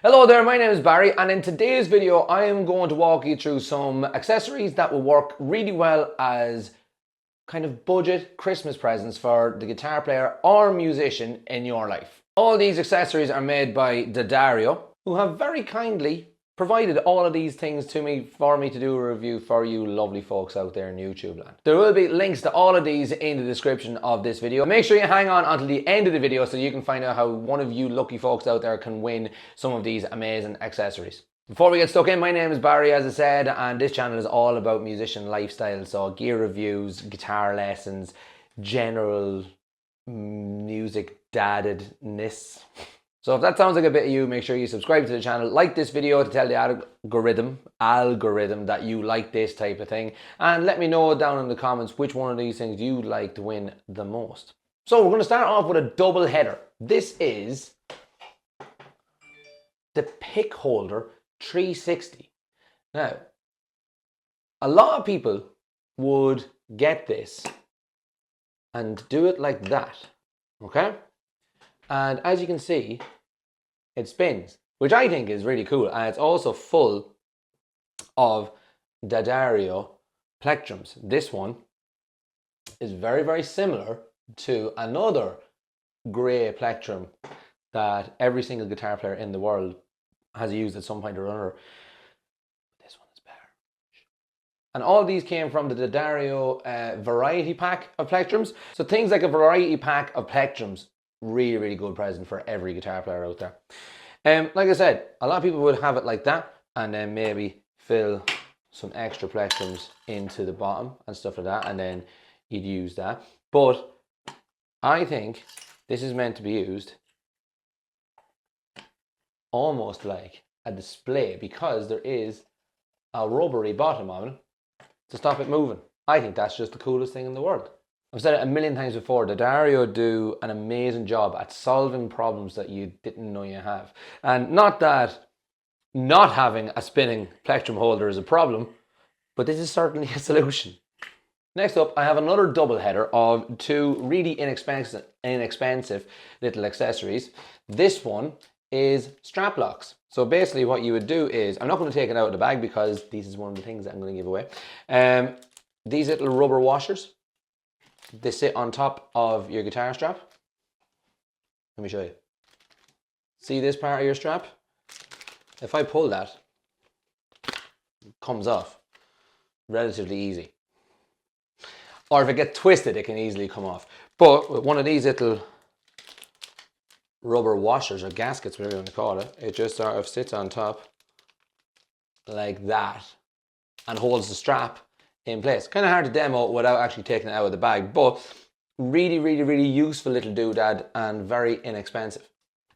Hello there, my name is Barry, and in today's video I am going to walk you through some accessories that will work really well as kind of budget Christmas presents for the guitar player or musician in your life. All these accessories are made by Daddarrio, who have very kindly provided all of these things to me for me to do a review for you lovely folks out there in YouTube land. There will be links to all of these in the description of this video. Make sure you hang on until the end of the video so you can find out how one of you lucky folks out there can win some of these amazing accessories. Before we get stuck in, my name is Barry, as I said, and this channel is all about musician lifestyle, so gear reviews, guitar lessons, general music daddedness. So if that sounds like a bit of you, make sure you subscribe to the channel, like this video to tell the algorithm that you like this type of thing, and let me know down in the comments which one of these things you'd like to win the most. So we're going to start off with a double header. This is the pick holder 360. Now, a lot of people would get this and do it like that, okay? And as you can see, it spins, which I think is really cool. And it's also full of Daddarrio plectrums. This one is very, very similar to another grey plectrum that every single guitar player in the world has used at some point or another. This one is better. And all these came from the Daddarrio variety pack of plectrums. So things like a variety pack of plectrums, really, really good present for every guitar player out there. Like I said, a lot of people would have it like that and then maybe fill some extra plectrums into the bottom and stuff like that, and then you'd use that. But I think this is meant to be used almost like a display because there is a rubbery bottom on it to stop it moving. I think that's just the coolest thing in the world. I've said it a million times before, Daddarrio do an amazing job at solving problems that you didn't know you have. And not that not having a spinning plectrum holder is a problem, but this is certainly a solution. Next up, I have another double header of two really inexpensive little accessories. This one is strap locks. So basically what you would do is, I'm not going to take it out of the bag because this is one of the things that I'm going to give away. These little rubber washers, they sit on top of your guitar strap. Let me show you. See this part of your strap? If I pull that, it comes off relatively easy. Or if it gets twisted, it can easily come off. But with one of these little rubber washers or gaskets, whatever you want to call it, it just sort of sits on top like that and holds the strap in place. Kind of hard to demo without actually taking it out of the bag, but really, really, really useful little doodad and very inexpensive.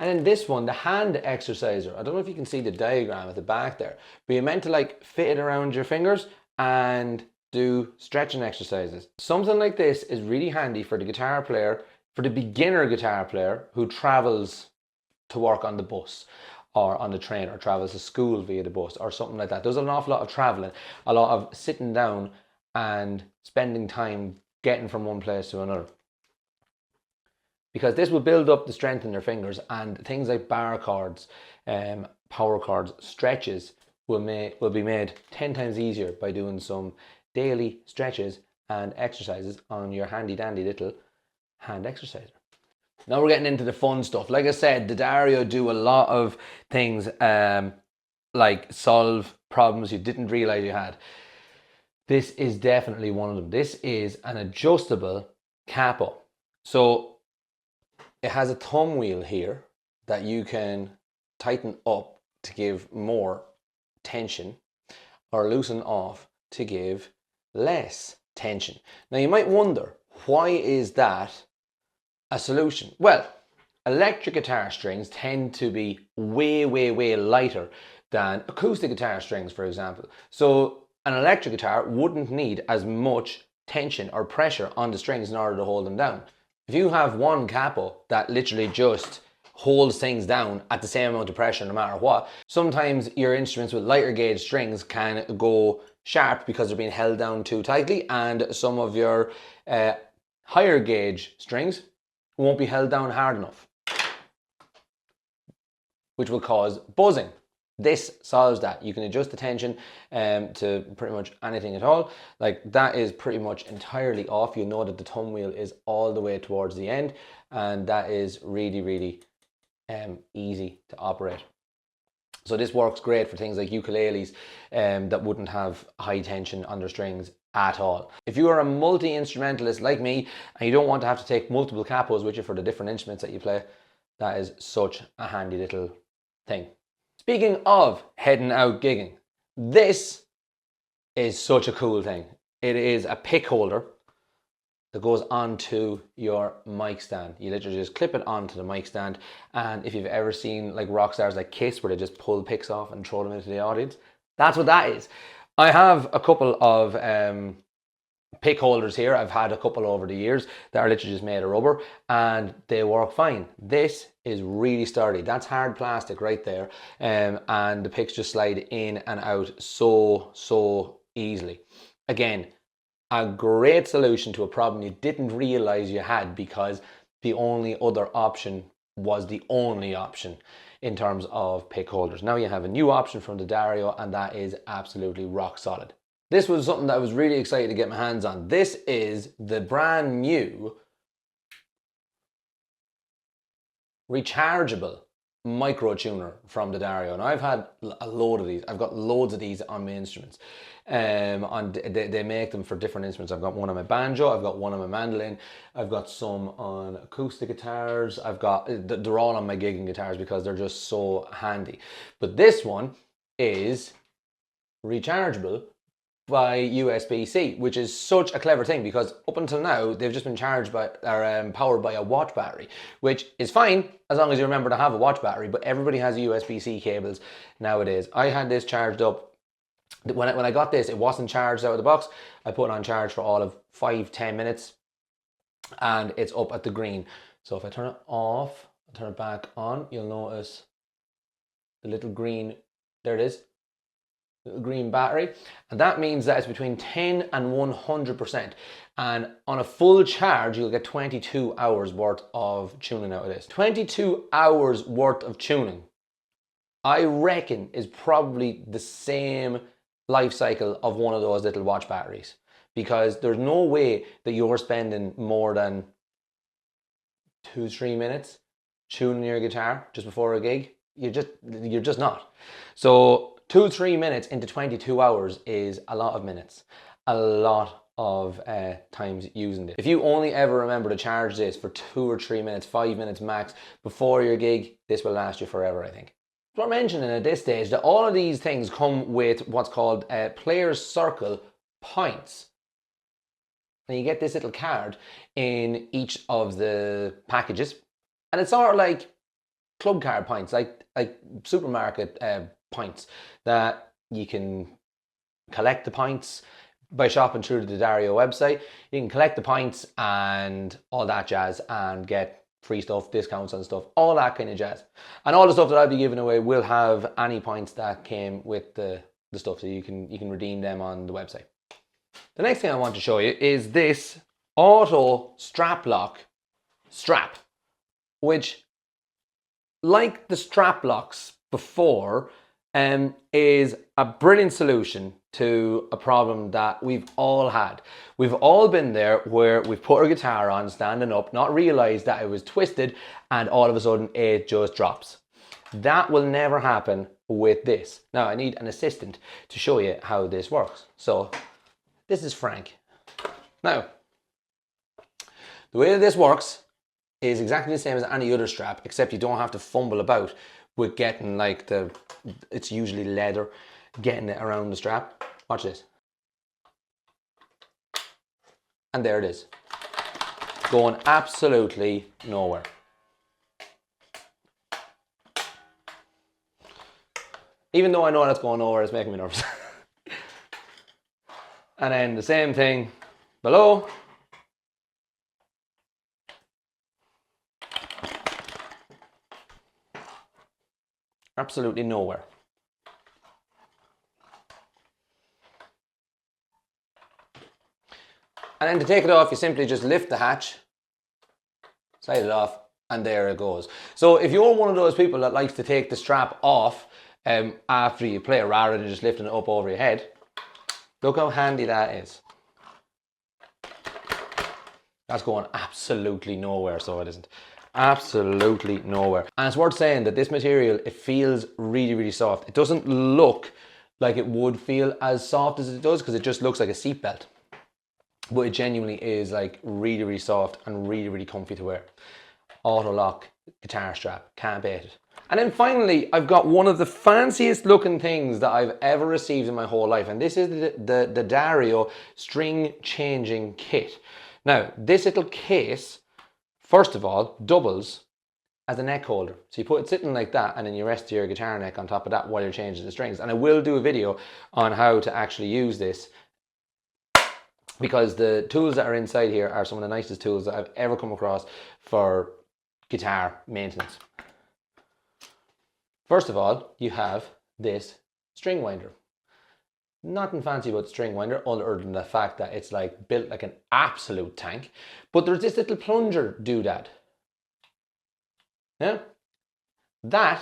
And then this one, the hand exerciser. I don't know if you can see the diagram at the back there, but you're meant to like fit it around your fingers and do stretching exercises. Something like this is really handy for the guitar player, for the beginner guitar player who travels to work on the bus or on the train, or travels to school via the bus or something like that. There's an awful lot of traveling, a lot of sitting down and spending time getting from one place to another. Because this will build up the strength in your fingers, and things like bar chords, power chords, stretches will be made 10 times easier by doing some daily stretches and exercises on your handy dandy little hand exerciser. Now we're getting into the fun stuff. Like I said, Daddarrio do a lot of things like solve problems you didn't realize you had. This is definitely one of them. This is an adjustable capo. So it has a thumb wheel here that you can tighten up to give more tension or loosen off to give less tension. Now you might wonder, why is that a solution? Well, electric guitar strings tend to be way, way, way lighter than acoustic guitar strings, for example. So an electric guitar wouldn't need as much tension or pressure on the strings in order to hold them down. If you have one capo that literally just holds things down at the same amount of pressure no matter what, sometimes your instruments with lighter gauge strings can go sharp because they're being held down too tightly, and some of your higher gauge strings won't be held down hard enough. which will cause buzzing. This solves that. You can adjust the tension to pretty much anything at all. Like that is pretty much entirely off. You'll know that the thumb wheel is all the way towards the end, and that is really, really easy to operate. So this works great for things like ukuleles that wouldn't have high tension on their strings at all. If you are a multi-instrumentalist like me and you don't want to have to take multiple capos with you for the different instruments that you play, that is such a handy little thing. Speaking of heading out gigging, this is such a cool thing. It is a pick holder that goes onto your mic stand. You literally just clip it onto the mic stand, and if you've ever seen like rock stars like Kiss where they just pull picks off and throw them into the audience, that's what that is. I have a couple of pick holders here. I've had a couple over the years that are literally just made of rubber and they work fine. This is really sturdy. That's hard plastic right there, and the picks just slide in and out so easily. Again, a great solution to a problem you didn't realize you had because the only other option was the only option in terms of pick holders. Now you have a new option from Daddarrio, and that is absolutely rock solid. This was something that I was really excited to get my hands on. This is the brand new Rechargeable micro tuner from Daddarrio, and I've had a load of these. I've got loads of these on my instruments. They make them for different instruments. I've got one on my banjo, I've got one on my mandolin, I've got some on acoustic guitars, they're all on my gigging guitars because they're just so handy. But this one is rechargeable by USB-C, which is such a clever thing because up until now they've just been charged by or powered by a watch battery, which is fine as long as you remember to have a watch battery, but everybody has USB-C cables nowadays. I had this charged up when I got this. It wasn't charged out of the box. I put it on charge for all of 5-10 minutes and it's up at the green. So if I turn it off, turn it back on, you'll notice the little green, there it is, green battery, and that means that it's between 10 and 100%, and on a full charge you'll get 22 hours worth of tuning out of this. 22 hours worth of tuning, I reckon, is probably the same life cycle of one of those little watch batteries, because there's no way that you're spending more than 2-3 minutes tuning your guitar just before a gig. You're just not. So 2-3 minutes into 22 hours is a lot of minutes, a lot of times using this. If you only ever remember to charge this for 2 or 3 minutes, 5 minutes max before your gig, this will last you forever, I think. So we're mentioning at this stage that all of these things come with what's called Player's Circle points. And you get this little card in each of the packages, and it's sort of like club card points, like supermarket points, that you can collect the points by shopping through the Daddarrio website. You can collect the points and all that jazz and get free stuff, discounts on stuff, all that kind of jazz. And all the stuff that I'll be giving away will have any points that came with the stuff, so you can redeem them on the website. The next thing I want to show you is this auto strap lock strap, which, like the strap locks before, is a brilliant solution to a problem that we've all had. We've all been there where we've put our guitar on standing up, not realized that it was twisted, and all of a sudden it just drops. That will never happen with this. Now I need an assistant to show you how this works. So this is Frank. Now, the way that this works is exactly the same as any other strap, except you don't have to fumble about with getting like it's usually leather, getting it around the strap. Watch this. And there it is, going absolutely nowhere. Even though I know that's going nowhere, it's making me nervous. And then the same thing below. Absolutely nowhere. And then to take it off, you simply just lift the hatch, slide it off, And there it goes. So if you're one of those people that likes to take the strap off after you play, rather than just lifting it up over your head, look how handy that is. That's going absolutely nowhere, so it isn't. Absolutely nowhere. And it's worth saying that this material, it feels really, really soft. It doesn't look like it would feel as soft as it does because it just looks like a seatbelt. But it genuinely is like really, really soft and really, really comfy to wear. Auto lock guitar strap, can't beat it. And then finally, I've got one of the fanciest looking things that I've ever received in my whole life. And this is the Daddarrio string changing kit. Now, this little case, first of all, doubles as a neck holder. So you put it sitting like that and then you rest your guitar neck on top of that while you're changing the strings. And I will do a video on how to actually use this, because the tools that are inside here are some of the nicest tools that I've ever come across for guitar maintenance. First of all, you have this string winder. Nothing fancy about the string winder other than the fact that it's like built like an absolute tank. But there's this little plunger doodad. Yeah? That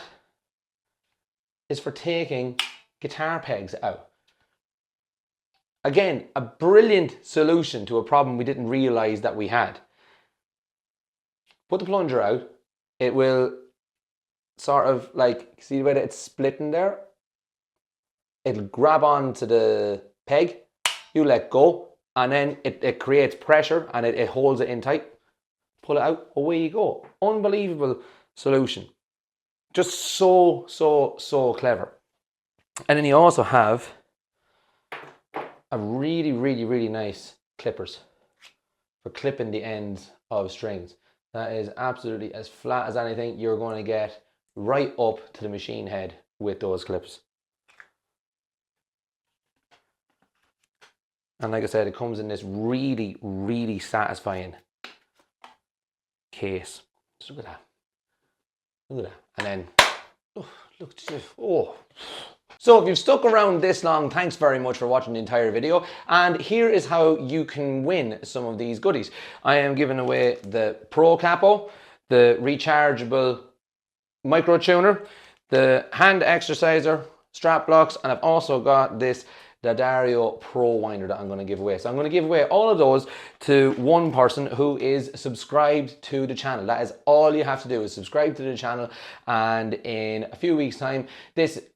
is for taking guitar pegs out. Again, a brilliant solution to a problem we didn't realize that we had. Put the plunger out, it will sort of like, see the way that it's splitting there? It'll grab onto the peg, you let go, and then it creates pressure and it holds it in tight. Pull it out, away you go. Unbelievable solution. Just so clever. And then you also have a really nice clippers for clipping the ends of strings. That is absolutely as flat as anything you're going to get, right up to the machine head with those clips. And like I said, it comes in this really satisfying case. Just look at that. Look at that. And then, oh, look, oh. So if you've stuck around this long, thanks very much for watching the entire video. And here is how you can win some of these goodies. I am giving away the Pro Capo, the Rechargeable micro tuner, the hand exerciser, strap blocks, and I've also got this Daddarrio Pro winder that I'm going to give away. So I'm going to give away all of those to one person who is subscribed to the channel. That is all you have to do, is subscribe to the channel. And in a few weeks time,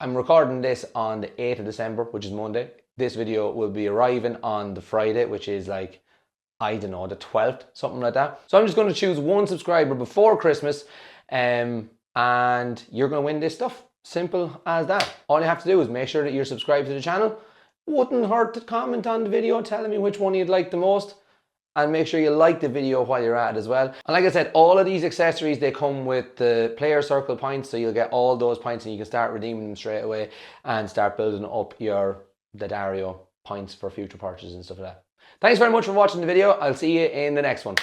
I'm recording this on the 8th of December, which is Monday. This video will be arriving on the Friday, which is like, I don't know, the 12th, something like that. So I'm just going to choose one subscriber before Christmas, and you're going to win this stuff. Simple as that. All you have to do is make sure that you're subscribed to the channel. Wouldn't hurt to comment on the video telling me which one you'd like the most, and make sure you like the video while you're at it as well. And like I said, all of these accessories, they come with the player circle points, so you'll get all those points and you can start redeeming them straight away and start building up your Daddarrio points for future purchases and stuff like that. Thanks very much for watching the video. I'll see you in the next one.